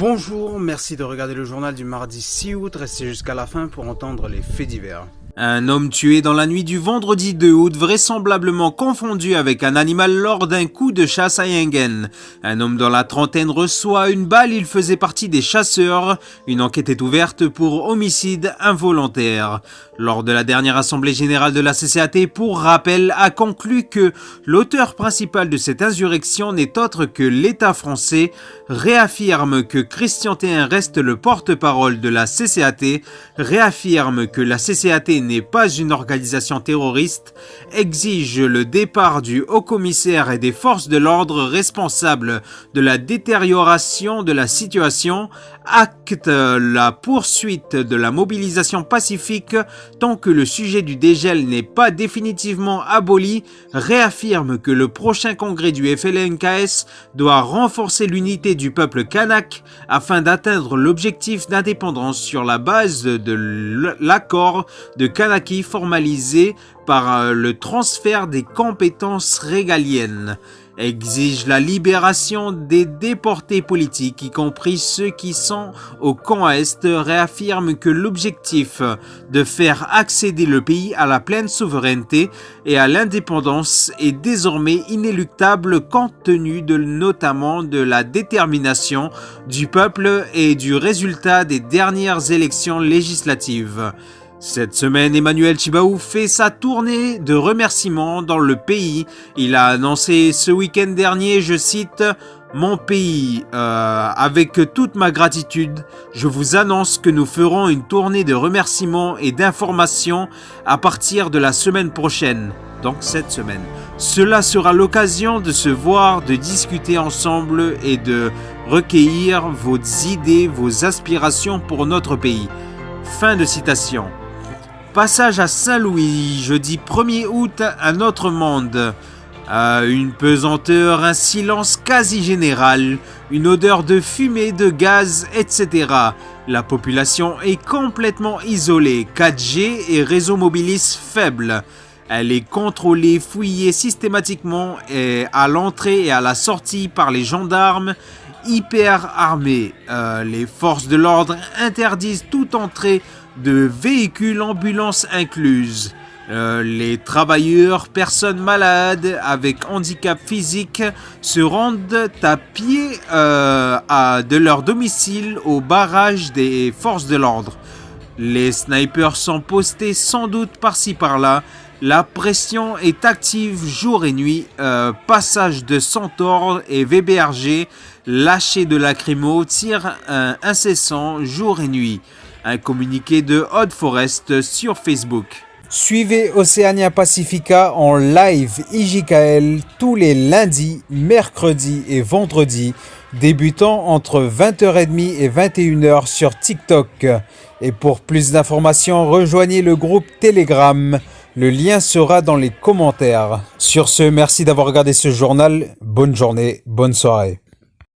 Bonjour, merci de regarder le journal du mardi 6 août. Restez jusqu'à la fin pour entendre les faits divers. Un homme tué dans la nuit du vendredi 2 août, vraisemblablement confondu avec un animal lors d'un coup de chasse à Engen. Un homme dans la trentaine reçoit une balle, il faisait partie des chasseurs. Une enquête est ouverte pour homicide involontaire. Lors de la dernière assemblée générale de la CCAT, pour rappel, a conclu que l'auteur principal de cette insurrection n'est autre que l'État français, réaffirme que Christian Théin reste le porte-parole de la CCAT, réaffirme que la CCAT n'est pas une organisation terroriste, exige le départ du haut-commissaire et des forces de l'ordre responsables de la détérioration de la situation, acte la poursuite de la mobilisation pacifique tant que le sujet du dégel n'est pas définitivement aboli, réaffirme que le prochain congrès du FLNKS doit renforcer l'unité du peuple kanak afin d'atteindre l'objectif d'indépendance sur la base de l'accord de Kanaki formalisé par le transfert des compétences régaliennes. Exige la libération des déportés politiques, y compris ceux qui sont au camp Est, réaffirme que l'objectif de faire accéder le pays à la pleine souveraineté et à l'indépendance est désormais inéluctable compte tenu notamment de la détermination du peuple et du résultat des dernières élections législatives. Cette semaine, Emmanuel Tjibaou fait sa tournée de remerciements dans le pays. Il a annoncé ce week-end dernier, je cite, « Mon pays, avec toute ma gratitude, je vous annonce que nous ferons une tournée de remerciements et d'informations à partir de la semaine prochaine. » Donc cette semaine. Cela sera l'occasion de se voir, de discuter ensemble et de recueillir vos idées, vos aspirations pour notre pays. Fin de citation. Passage à Saint-Louis, jeudi 1er août, un autre monde. Une pesanteur, un silence quasi général, une odeur de fumée, de gaz, etc. La population est complètement isolée, 4G et réseau mobilis faible. Elle est contrôlée, fouillée systématiquement à l'entrée et à la sortie par les gendarmes hyper armés. Les forces de l'ordre interdisent toute entrée de véhicules, ambulances incluses. Les travailleurs, personnes malades avec handicap physique se rendent à pied de leur domicile au barrage des forces de l'ordre. Les snipers sont postés sans doute par-ci par-là. La pression est active jour et nuit. Passage de Centaure et VBRG, lâcher de lacrymo, tir incessant jour et nuit. Un communiqué de Odd Forest sur Facebook. Suivez Oceania Pacifica en live IJKL tous les lundis, mercredis et vendredis, débutant entre 20h30 et 21h sur TikTok. Et pour plus d'informations, rejoignez le groupe Telegram. Le lien sera dans les commentaires. Sur ce, merci d'avoir regardé ce journal. Bonne journée, bonne soirée.